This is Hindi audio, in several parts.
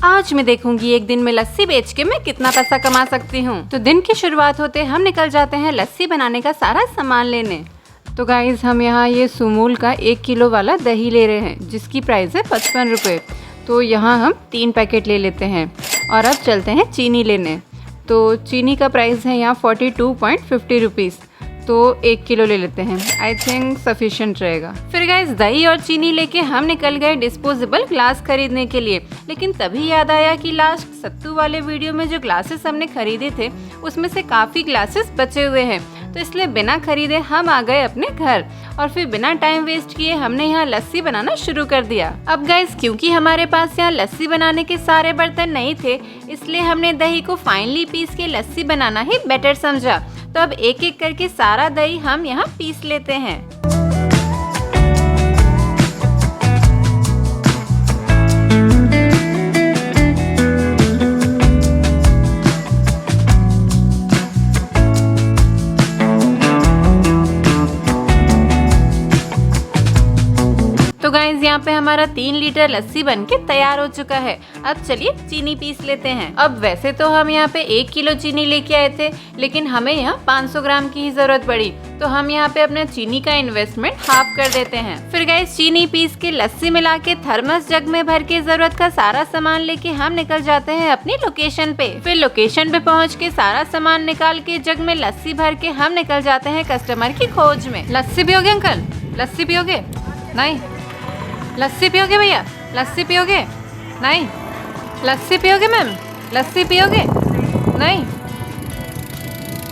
आज मैं देखूंगी एक दिन में लस्सी बेच के मैं कितना पैसा कमा सकती हूँ। तो दिन की शुरुआत होते हम निकल जाते हैं लस्सी बनाने का सारा सामान लेने। तो गाइज हम यहाँ ये सुमूल का 1 किलो वाला दही ले रहे हैं जिसकी प्राइस है 55 रुपये। तो यहाँ हम 3 पैकेट ले लेते हैं और अब चलते हैं चीनी लेने। तो चीनी का प्राइस है यहाँ 42.50 रुपीज़। तो 1 किलो ले लेते हैं, आई थिंक सफिशिएंट रहेगा। फिर गाइस दही और चीनी लेके हम निकल गए डिस्पोजेबल ग्लास खरीदने के लिए। लेकिन तभी याद आया कि लास्ट सत्तू वाले वीडियो में जो ग्लासेस हमने खरीदे थे उसमें से काफ़ी ग्लासेस बचे हुए हैं। तो इसलिए बिना खरीदे हम आ गए अपने घर और फिर बिना टाइम वेस्ट किए हमने यहाँ लस्सी बनाना शुरू कर दिया। अब गाइस क्योंकि हमारे पास यहाँ लस्सी बनाने के सारे बर्तन नहीं थे इसलिए हमने दही को फाइनली पीस के लस्सी बनाना ही बेटर समझा। तो अब एक एक करके सारा दही हम यहाँ पीस लेते हैं। तो गाइस यहाँ पे हमारा 3 लीटर लस्सी बनके तैयार हो चुका है। अब चलिए चीनी पीस लेते हैं। अब वैसे तो हम यहाँ पे 1 किलो चीनी लेके आए थे लेकिन हमें यहाँ 500 ग्राम की ही जरूरत पड़ी। तो हम यहाँ पे अपने चीनी का इन्वेस्टमेंट हाफ कर देते हैं। फिर गाइस चीनी पीस के लस्सी मिला के थर्मस जग में भर के जरूरत का सारा सामान लेके हम निकल जाते हैं अपनी लोकेशन पे। फिर लोकेशन पे पहुँच के सारा सामान निकाल के जग में लस्सी भर के हम निकल जाते हैं कस्टमर की खोज में। लस्सी पियोगे अंकल? लस्सी पियोगे? नहीं। लस्सी पियोगे भैया? लस्सी पियोगे? नहीं। लस्सी पियोगे मैम? लस्सी पियोगे? नहीं।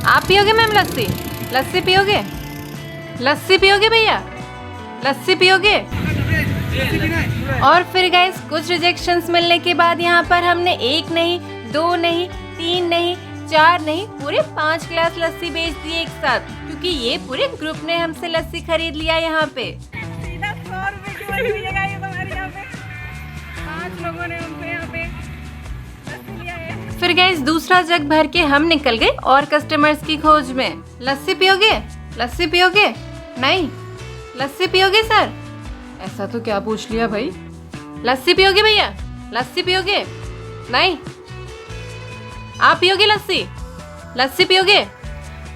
आप पियोगे मैम लस्सी? लस्सी पियोगे? लस्सी पियोगे भैया? लस्सी पियोगे? और फिर गाइस कुछ रिजेक्शंस मिलने के बाद यहाँ पर हमने 1 नहीं, 2 नहीं, 3 नहीं, 4 नहीं, पूरे 5 ग्लास लस्सी बेच दिए एक साथ, क्योंकि ये पूरे ग्रुप ने हमसे लस्सी खरीद लिया यहाँ पे। सीधा 100 रुपए की बनी मिलेगा ये तुम्हारे यहाँ पे। 5 लोगों ने उनसे यहाँ पे लस्सी लिया है। फिर गाइस दूसरा जग भर के हम निकल गए और कस्टमर्स की खोज में। लस्सी पियोगे? लस्सी पियोगे? नहीं। लस्सी पियोगे सर? ऐसा तो क्या पूछ लिया भाई। लस्सी पियोगे भैया? लस्सी पियोगे? नहीं। आप पियोगे लस्सी? लस्सी पियोगे?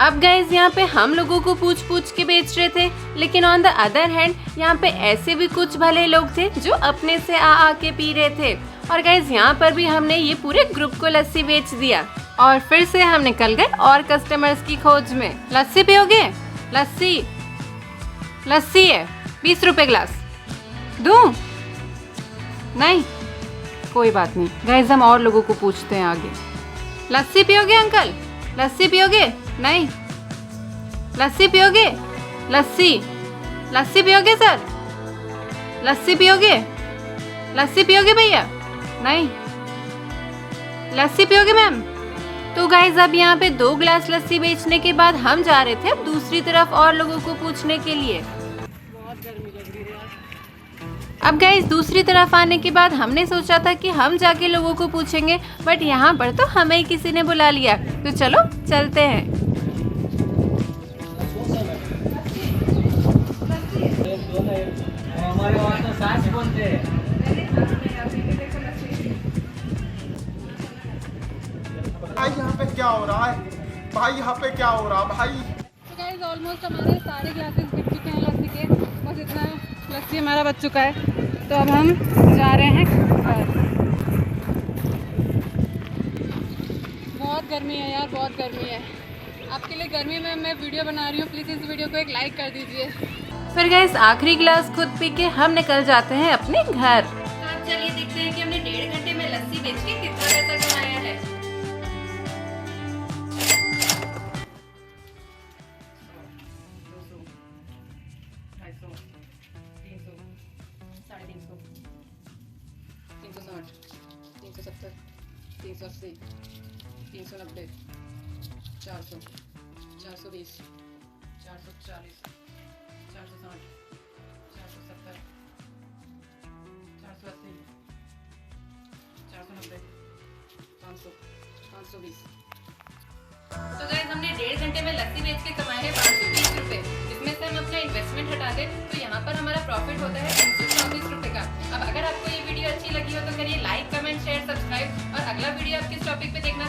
अब गाइस यहाँ पे हम लोगों को पूछ पूछ के बेच रहे थे, लेकिन ऑन द अदर हैंड यहाँ पे ऐसे भी कुछ भले लोग थे जो अपने से आ के पी रहे थे। और गाइस यहाँ पर भी हमने ये पूरे ग्रुप को लस्सी बेच दिया और फिर से हम निकल गए और कस्टमर्स की खोज में। लस्सी पियोगे? लस्सी? लस्सी है 20 रुपए ग्लास। दूं? नहीं। कोई बात नहीं गाइस, हम और लोगों को पूछते हैं आगे। लस्सी पियोगे अंकल? लस्सी पियोगे? नहीं। लस्सी पियोगे? लस्सी? लस्सी पियोगे सर? लस्सी पियोगे? लस्सी पियोगे भैया? नहीं। लस्सी पियोगे मैम? तो गाइज अब यहाँ पे 2 ग्लास लस्सी बेचने के बाद हम जा रहे थे अब दूसरी तरफ और लोगों को पूछने के लिए। बहुत गर्मी लग रही है यार। अब गाइज दूसरी तरफ आने के बाद हमने सोचा था कि हम जाके लोगों को पूछेंगे, बट यहाँ पर तो हमें किसी ने बुला लिया। तो चलो चलते हैं। हमारे वहाँ तो सास बोलते हैं। भाई यहाँ पे क्या हो रहा है? भाई यहाँ पे क्या हो रहा है भाई? तो गाइस ऑलमोस्ट हमारे सारे ग्लासेस बिक चुके हैं लस्सी के। बस इतना लस्सी हमारा बच चुका है। तो अब हम जा रहे हैं घर। बहुत गर्मी है यार, बहुत गर्मी है। आपके लिए गर्मी में मैं वीडियो बना रही हूँ, प्लीज़ इस वीडियो को एक लाइक कर दीजिए। फिर गाइस आखिरी ग्लास खुद पी के हम निकल जाते हैं अपने घर। तो अब चलिए देखते हैं कि हमने 1.5 घंटे में लस्सी बेच के कितना पैसा कमाया है। तो गाइस हमने 1.5 घंटे में लस्सी बेच के कमाए हैं 520 रुपए। इसमें से हम अपना इन्वेस्टमेंट हटा दें तो यहाँ पर हमारा प्रॉफिट होता है 324 रुपए का। अब अगर आपको ये वीडियो अच्छी लगी हो तो करिए लाइक, कमेंट, शेयर, सब्सक्राइब। इस टॉपिक पे देखना